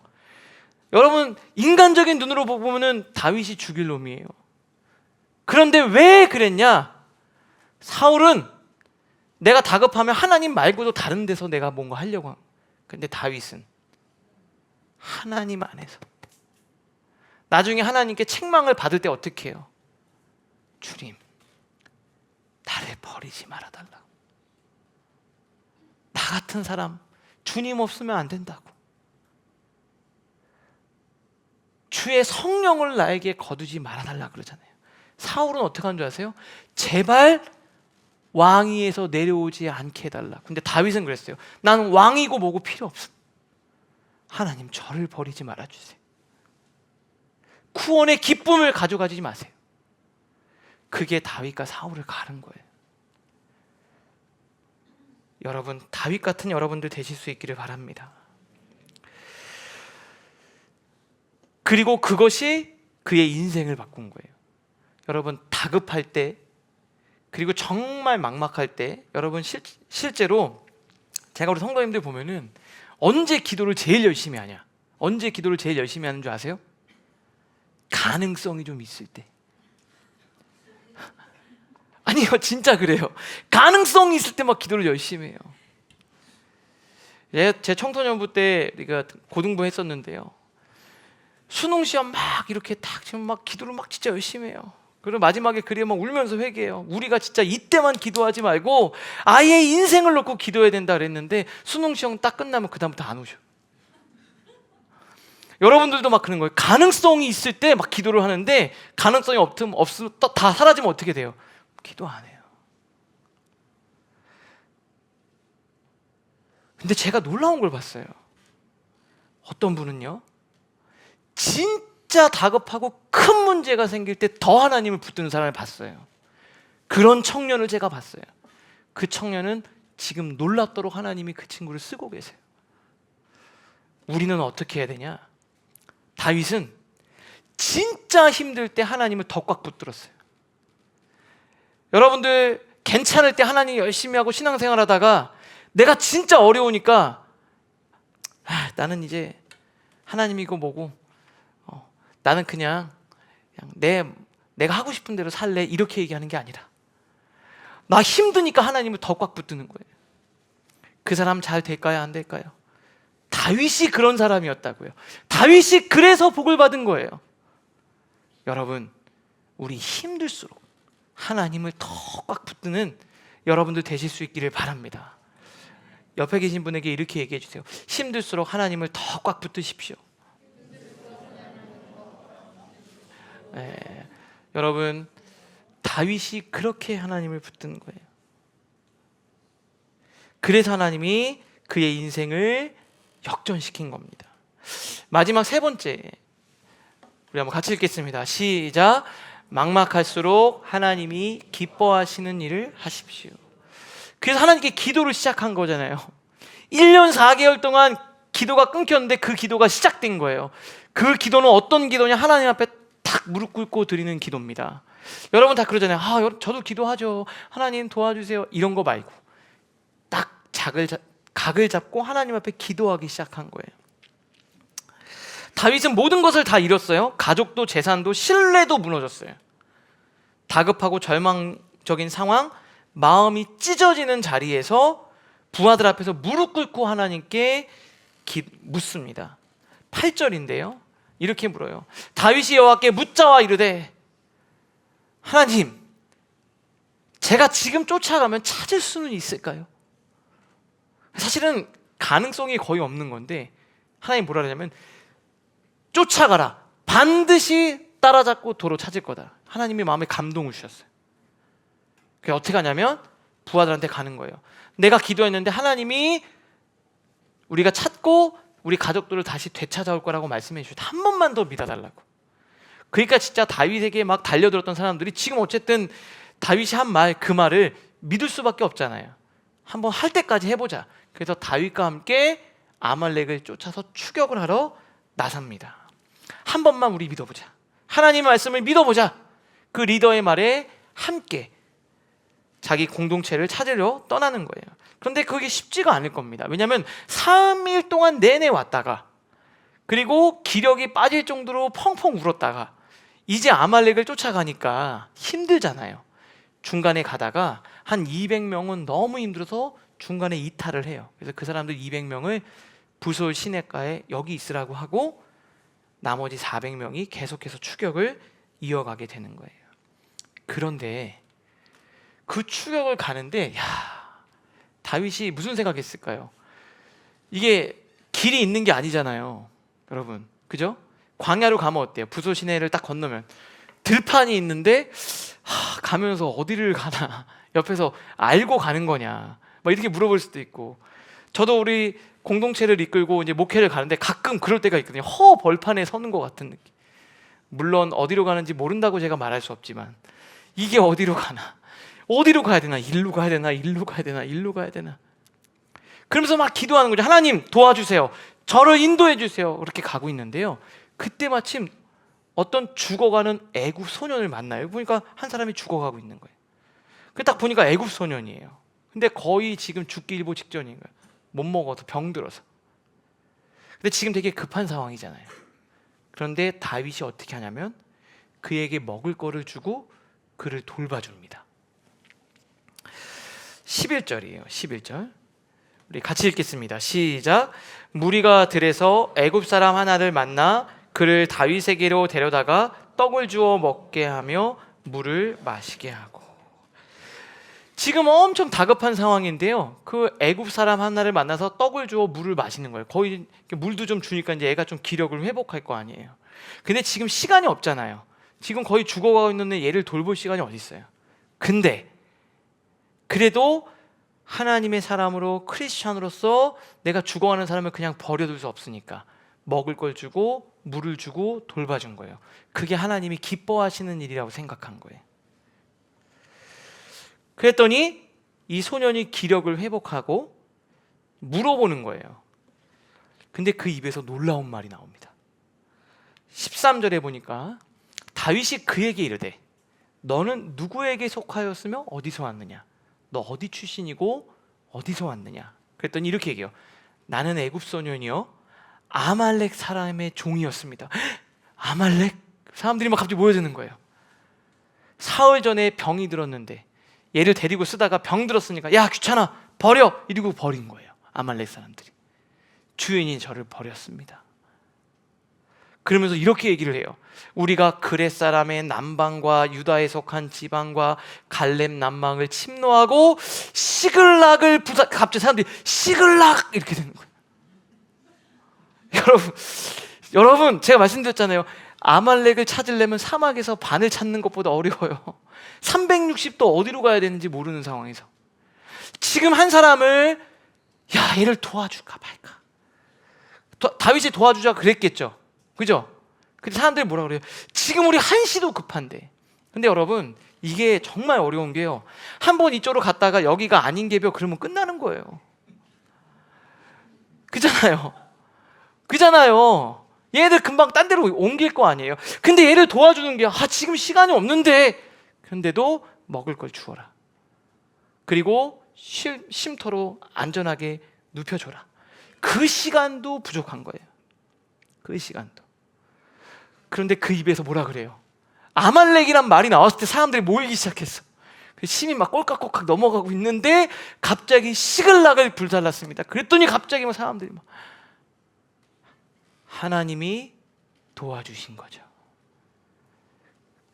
여러분 인간적인 눈으로 보면은 다윗이 죽일 놈이에요. 그런데 왜 그랬냐? 사울은 내가 다급하면 하나님 말고도 다른 데서 내가 뭔가 하려고 하는. 근데 다윗은 하나님 안에서. 나중에 하나님께 책망을 받을 때 어떻게 해요? 주님, 나를 버리지 말아달라고. 나 같은 사람 주님 없으면 안 된다고. 주의 성령을 나에게 거두지 말아달라 그러잖아요. 사울은 어떻게 하는 줄 아세요? 제발 왕위에서 내려오지 않게 해달라. 근데 다윗은 그랬어요. 나는 왕이고 뭐고 필요 없어. 하나님 저를 버리지 말아주세요. 구원의 기쁨을 가져가지 마세요. 그게 다윗과 사울을 가른 거예요. 여러분 다윗 같은 여러분들 되실 수 있기를 바랍니다. 그리고 그것이 그의 인생을 바꾼 거예요. 여러분 다급할 때, 그리고 정말 막막할 때, 여러분 실제로 제가 우리 성도님들 보면은 언제 기도를 제일 열심히 하냐? 언제 기도를 제일 열심히 하는 줄 아세요? 가능성이 좀 있을 때. 아니요, 진짜 그래요. 가능성이 있을 때 막 기도를 열심히 해요. 제 청소년부 때 우리가 고등부 했었는데요, 수능 시험 막 이렇게 딱 지금 막 기도를 막 진짜 열심히 해요. 그리고 마지막에 그래 막 울면서 회개해요. 우리가 진짜 이때만 기도하지 말고 아예 인생을 놓고 기도해야 된다 그랬는데 수능 시험 딱 끝나면 그 다음부터 안 오셔. 여러분들도 막 그런 거예요. 가능성이 있을 때 막 기도를 하는데 가능성이 없으면 다 사라지면 어떻게 돼요? 기도 안 해요. 근데 제가 놀라운 걸 봤어요. 어떤 분은요, 진짜 다급하고 큰 문제가 생길 때 더 하나님을 붙드는 사람을 봤어요. 그런 청년을 제가 봤어요. 그 청년은 지금 놀랍도록 하나님이 그 친구를 쓰고 계세요. 우리는 어떻게 해야 되냐? 다윗은 진짜 힘들 때 하나님을 더 꽉 붙들었어요. 여러분들 괜찮을 때 하나님 열심히 하고 신앙생활 하다가 내가 진짜 어려우니까 나는 이제 하나님이고 뭐고 나는 그냥 내가 하고 싶은 대로 살래, 이렇게 얘기하는 게 아니라 나 힘드니까 하나님을 더 꽉 붙드는 거예요. 그 사람 잘 될까요? 안 될까요? 다윗이 그런 사람이었다고요. 다윗이 그래서 복을 받은 거예요. 여러분, 우리 힘들수록 하나님을 더 꽉 붙드는 여러분들 되실 수 있기를 바랍니다. 옆에 계신 분에게 이렇게 얘기해 주세요. 힘들수록 하나님을 더 꽉 붙드십시오. 여러분, 다윗이 그렇게 하나님을 붙드는 거예요. 그래서 하나님이 그의 인생을 역전시킨 겁니다. 마지막 세 번째, 우리 한번 같이 읽겠습니다. 시작. 막막할수록 하나님이 기뻐하시는 일을 하십시오. 그래서 하나님께 기도를 시작한 거잖아요. 1년 4개월 동안 기도가 끊겼는데 그 기도가 시작된 거예요. 그 기도는 어떤 기도냐? 하나님 앞에 탁 무릎 꿇고 드리는 기도입니다. 여러분 다 그러잖아요. 저도 기도하죠. 하나님 도와주세요. 이런 거 말고 딱 각을 잡고 하나님 앞에 기도하기 시작한 거예요. 다윗은 모든 것을 다 잃었어요. 가족도 재산도 신뢰도 무너졌어요. 다급하고 절망적인 상황, 마음이 찢어지는 자리에서 부하들 앞에서 무릎 꿇고 하나님께 묻습니다. 8절인데요. 이렇게 물어요. 다윗이 여호와께 묻자와 이르되 하나님, 제가 지금 쫓아가면 찾을 수는 있을까요? 사실은 가능성이 거의 없는 건데 하나님 뭐라 그러냐면 쫓아가라. 반드시 따라잡고 도로 찾을 거다. 하나님이 마음에 감동을 주셨어요. 그게 어떻게 하냐면 부하들한테 가는 거예요. 내가 기도했는데 하나님이 우리가 찾고 우리 가족들을 다시 되찾아올 거라고 말씀해 주셨다. 한 번만 더 믿어달라고. 그러니까 진짜 다윗에게 막 달려들었던 사람들이 지금 어쨌든 다윗이 한 말, 그 말을 믿을 수밖에 없잖아요. 한번 할 때까지 해보자. 그래서 다윗과 함께 아말렉을 쫓아서 추격을 하러 나섭니다. 한 번만 우리 믿어보자. 하나님의 말씀을 믿어보자. 그 리더의 말에 함께 자기 공동체를 찾으려 떠나는 거예요. 그런데 그게 쉽지가 않을 겁니다. 왜냐하면 3일 동안 내내 왔다가 그리고 기력이 빠질 정도로 펑펑 울었다가 이제 아말렉을 쫓아가니까 힘들잖아요. 중간에 가다가 한 200명은 너무 힘들어서 중간에 이탈을 해요. 그래서 그 사람들 200명을 부솔 시내가에 여기 있으라고 하고 나머지 400명이 계속해서 추격을 이어가게 되는 거예요. 그런데 그 추격을 가는데 다윗이 무슨 생각했을까요? 이게 길이 있는 게 아니잖아요. 여러분, 그죠? 광야로 가면 어때요? 부솔 시내를 딱 건너면 들판이 있는데 가면서 어디를 가나 옆에서 알고 가는 거냐 막 이렇게 물어볼 수도 있고, 저도 우리 공동체를 이끌고 이제 목회를 가는데 가끔 그럴 때가 있거든요. 벌판에 서는 것 같은 느낌. 물론 어디로 가는지 모른다고 제가 말할 수 없지만 이게 어디로 가나, 어디로 가야 되나, 일로 가야 되나, 일로 가야 되나, 일로 가야 되나, 그러면서 막 기도하는 거죠. 하나님 도와주세요, 저를 인도해 주세요. 그렇게 가고 있는데요, 그때 마침 어떤 죽어가는 애굽 소년을 만나요. 보니까 한 사람이 죽어가고 있는 거예요. 딱 보니까 애굽 소년이에요. 근데 거의 지금 죽기 일보 직전인 거예요. 못 먹어서 병들어서. 근데 지금 되게 급한 상황이잖아요. 그런데 다윗이 어떻게 하냐면 그에게 먹을 거를 주고 그를 돌봐줍니다. 11절이에요. 11절 우리 같이 읽겠습니다. 시작. 무리가 들에서 애굽 사람 하나를 만나 그를 다윗에게로 데려다가 떡을 주어 먹게 하며 물을 마시게 하고. 지금 엄청 다급한 상황인데요. 그 애굽 사람 하나를 만나서 떡을 주어 물을 마시는 거예요. 거의 물도 좀 주니까 이제 애가 좀 기력을 회복할 거 아니에요. 근데 지금 시간이 없잖아요. 지금 거의 죽어가고 있는데 얘를 돌볼 시간이 어디 있어요. 근데 그래도 하나님의 사람으로 크리스천으로서 내가 죽어가는 사람을 그냥 버려둘 수 없으니까 먹을 걸 주고 물을 주고 돌봐준 거예요. 그게 하나님이 기뻐하시는 일이라고 생각한 거예요. 그랬더니 이 소년이 기력을 회복하고 물어보는 거예요. 근데 그 입에서 놀라운 말이 나옵니다. 13절에 보니까 다윗이 그에게 이르되 너는 누구에게 속하였으며 어디서 왔느냐? 너 어디 출신이고 어디서 왔느냐? 그랬더니 이렇게 얘기해요. 나는 애굽 소년이요 아말렉 사람의 종이었습니다. 아말렉? 사람들이 막 갑자기 모여드는 거예요. 사흘 전에 병이 들었는데 얘를 데리고 쓰다가 병 들었으니까 야 귀찮아 버려 이러고 버린 거예요. 아말렉 사람들이. 주인이 저를 버렸습니다. 그러면서 이렇게 얘기를 해요. 우리가 그렛 사람의 남방과 유다에 속한 지방과 갈렙 남방을 침노하고 시글락을 갑자기 사람들이 시글락 이렇게 되는 거예요. 여러분 제가 말씀드렸잖아요. 아말렉을 찾으려면 사막에서 반을 찾는 것보다 어려워요. 360도 어디로 가야 되는지 모르는 상황에서 지금 한 사람을 야 얘를 도와줄까 말까 다윗이 도와주자 그랬겠죠. 그죠? 근데 사람들이 뭐라 그래요? 지금 우리 한시도 급한데. 근데 여러분 이게 정말 어려운 게요, 한번 이쪽으로 갔다가 여기가 아닌 게벼 그러면 끝나는 거예요. 그잖아요. 얘들 금방 딴 데로 옮길 거 아니에요. 근데 얘를 도와주는 게 지금 시간이 없는데, 그런데도 먹을 걸 주어라. 그리고 쉼터로 안전하게 눕혀줘라. 그 시간도 부족한 거예요. 그 시간도. 그런데 그 입에서 뭐라 그래요? 아말렉이란 말이 나왔을 때 사람들이 모이기 시작했어. 심이 막 꼴깍꼴깍 넘어가고 있는데 갑자기 시글락을 불살랐습니다. 그랬더니 갑자기 막 사람들이 막 하나님이 도와주신 거죠.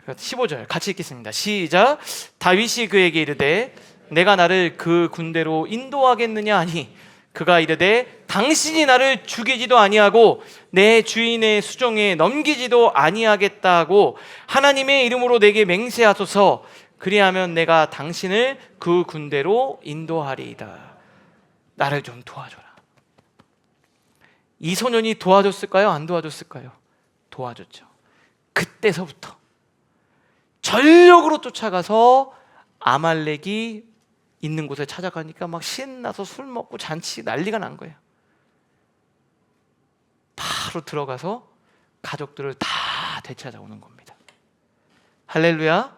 15절 같이 읽겠습니다. 시작. 다윗이 그에게 이르되 내가 나를 그 군대로 인도하겠느냐 하니 그가 이르되 당신이 나를 죽이지도 아니하고 내 주인의 수종에 넘기지도 아니하겠다고 하나님의 이름으로 내게 맹세하소서. 그리하면 내가 당신을 그 군대로 인도하리이다. 나를 좀 도와줘라. 이 소년이 도와줬을까요? 안 도와줬을까요? 도와줬죠. 그때서부터 전력으로 쫓아가서 아말렉이 있는 곳에 찾아가니까 막 신나서 술 먹고 잔치 난리가 난 거예요. 바로 들어가서 가족들을 다 되찾아오는 겁니다. 할렐루야.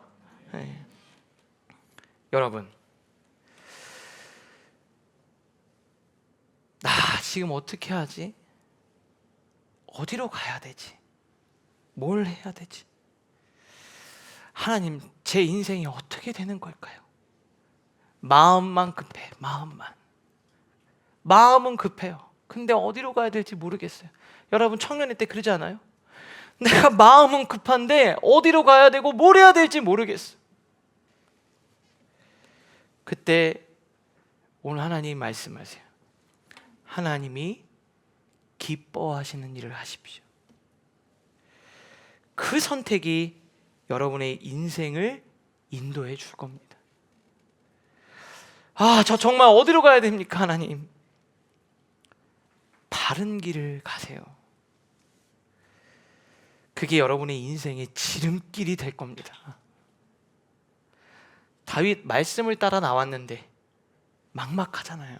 네. 여러분, 나 지금 어떻게 하지? 어디로 가야 되지? 뭘 해야 되지? 하나님, 제 인생이 어떻게 되는 걸까요? 마음만 급해. 마음은 급해요. 근데 어디로 가야 될지 모르겠어요. 여러분 청년회 때 그러지 않아요? 내가 마음은 급한데 어디로 가야 되고 뭘 해야 될지 모르겠어. 그때 오늘 하나님 말씀하세요. 하나님이 기뻐하시는 일을 하십시오. 그 선택이 여러분의 인생을 인도해 줄 겁니다. 저 정말 어디로 가야 됩니까, 하나님? 바른 길을 가세요. 그게 여러분의 인생의 지름길이 될 겁니다. 다윗 말씀을 따라 나왔는데 막막하잖아요.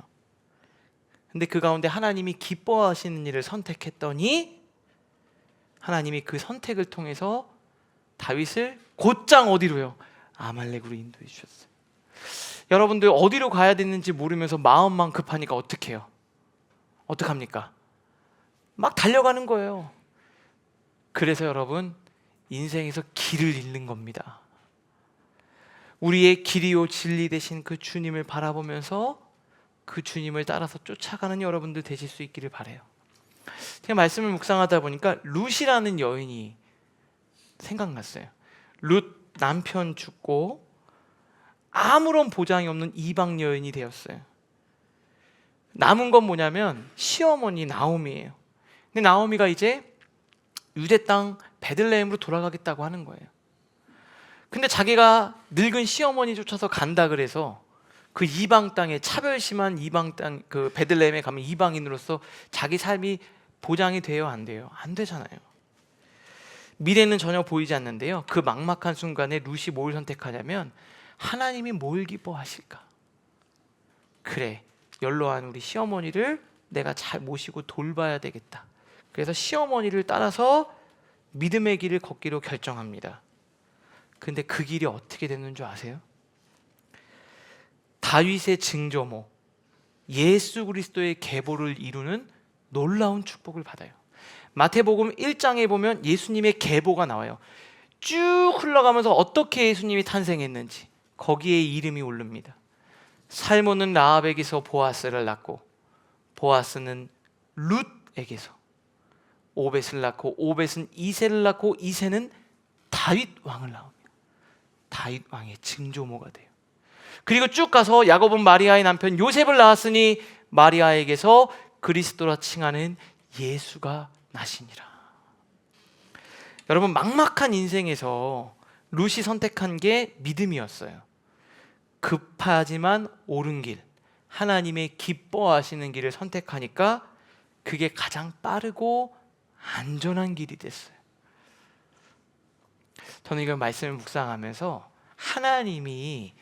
근데 그 가운데 하나님이 기뻐하시는 일을 선택했더니 하나님이 그 선택을 통해서 다윗을 곧장 어디로요? 아말렉으로 인도해 주셨어요. 여러분들 어디로 가야 되는지 모르면서 마음만 급하니까 어떻게 해요? 어떡합니까? 막 달려가는 거예요. 그래서 여러분 인생에서 길을 잃는 겁니다. 우리의 길이요 진리 되신 그 주님을 바라보면서 그 주님을 따라서 쫓아가는 여러분들 되실 수 있기를 바라요. 제가 말씀을 묵상하다 보니까 룻이라는 여인이 생각났어요. 룻 남편 죽고 아무런 보장이 없는 이방 여인이 되었어요. 남은 건 뭐냐면 시어머니 나오미예요. 근데 나오미가 이제 유대 땅 베들레헴으로 돌아가겠다고 하는 거예요. 근데 자기가 늙은 시어머니 쫓아서 간다 그래서 그 이방 땅에 차별심한 이방 땅 그 베들레헴에 가면 이방인으로서 자기 삶이 보장이 돼요, 안 돼요? 안 되잖아요. 미래는 전혀 보이지 않는데요. 그 막막한 순간에 룻이 뭘 선택하냐면 하나님이 뭘 기뻐하실까? 그래, 연로한 우리 시어머니를 내가 잘 모시고 돌봐야 되겠다. 그래서 시어머니를 따라서 믿음의 길을 걷기로 결정합니다. 근데 그 길이 어떻게 됐는 줄 아세요? 다윗의 증조모 예수 그리스도의 계보를 이루는 놀라운 축복을 받아요. 마태복음 1장에 보면 예수님의 계보가 나와요. 쭉 흘러가면서 어떻게 예수님이 탄생했는지 거기에 이름이 오릅니다. 살몬은 라합에게서 보아스를 낳고 보아스는 룻에게서 오벳을 낳고 오벳은 이새를 낳고 이새는 다윗 왕을 낳습니다. 다윗 왕의 증조모가 돼요. 그리고 쭉 가서 야곱은 마리아의 남편 요셉을 낳았으니 마리아에게서 그리스도라 칭하는 예수가 나시니라. 여러분, 막막한 인생에서 룻이 선택한 게 믿음이었어요. 급하지만 옳은 길, 하나님의 기뻐하시는 길을 선택하니까 그게 가장 빠르고 안전한 길이 됐어요. 저는 이걸 말씀을 묵상하면서 하나님이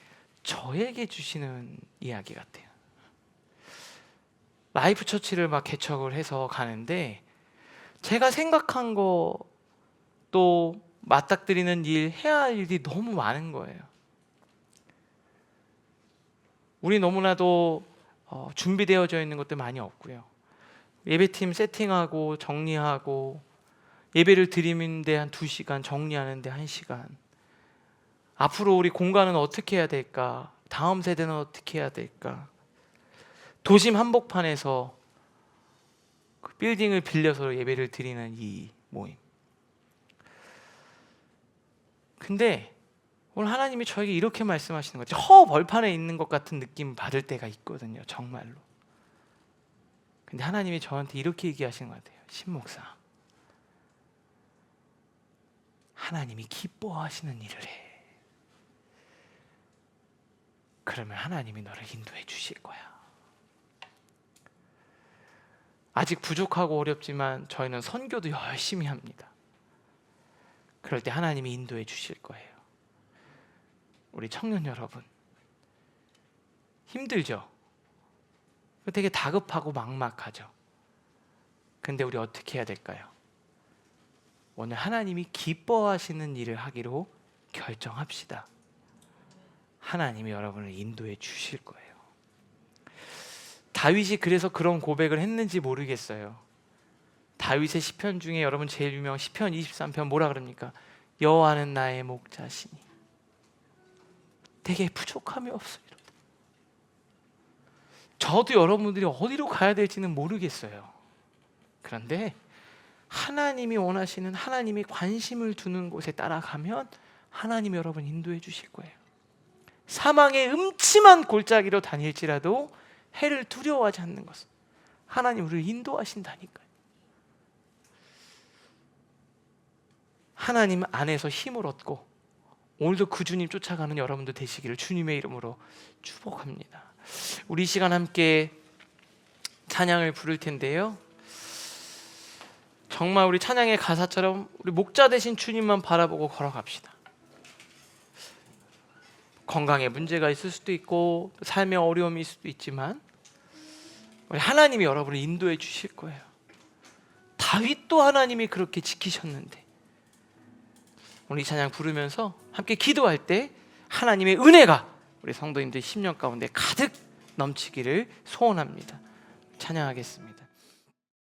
저에게 주시는 이야기 같아요. 라이프 처치를 막 개척을 해서 가는데 제가 생각한 거 또 맞닥뜨리는 일, 해야 할 일이 너무 많은 거예요. 우리 너무나도 준비되어져 있는 것도 많이 없고요. 예배팀 세팅하고 정리하고 예배를 드리는데 한 2시간, 정리하는데 1시간. 앞으로 우리 공간은 어떻게 해야 될까? 다음 세대는 어떻게 해야 될까? 도심 한복판에서 그 빌딩을 빌려서 예배를 드리는 이 모임. 근데 오늘 하나님이 저에게 이렇게 말씀하시는 거죠. 허 벌판에 있는 것 같은 느낌 받을 때가 있거든요, 정말로. 근데 하나님이 저한테 이렇게 얘기하시는 것 같아요. 신목사, 하나님이 기뻐하시는 일을 해. 그러면 하나님이 너를 인도해 주실 거야. 아직 부족하고 어렵지만 저희는 선교도 열심히 합니다. 그럴 때 하나님이 인도해 주실 거예요. 우리 청년 여러분, 힘들죠? 되게 다급하고 막막하죠? 근데 우리 어떻게 해야 될까요? 오늘 하나님이 기뻐하시는 일을 하기로 결정합시다. 하나님이 여러분을 인도해 주실 거예요. 다윗이 그래서 그런 고백을 했는지 모르겠어요. 다윗의 시편 중에 여러분 제일 유명한 시편 23편 뭐라 그럽니까? 여호와는 나의 목자시니 되게 부족함이 없으리로다. 저도 여러분들이 어디로 가야 될지는 모르겠어요. 그런데 하나님이 원하시는, 하나님이 관심을 두는 곳에 따라가면 하나님이 여러분 인도해 주실 거예요. 사망의 음침한 골짜기로 다닐지라도 해를 두려워하지 않는 것은 하나님 우리를 인도하신다니까요. 하나님 안에서 힘을 얻고 오늘도 그 주님 쫓아가는 여러분들 되시기를 주님의 이름으로 축복합니다. 우리 이 시간 함께 찬양을 부를 텐데요, 정말 우리 찬양의 가사처럼 우리 목자 되신 주님만 바라보고 걸어갑시다. 건강에 문제가 있을 수도 있고 삶의 어려움이 있을 수도 있지만 우리 하나님이 여러분을 인도해 주실 거예요. 다윗도 하나님이 그렇게 지키셨는데 오늘 이 찬양 부르면서 함께 기도할 때 하나님의 은혜가 우리 성도님들 10년 가운데 가득 넘치기를 소원합니다. 찬양하겠습니다.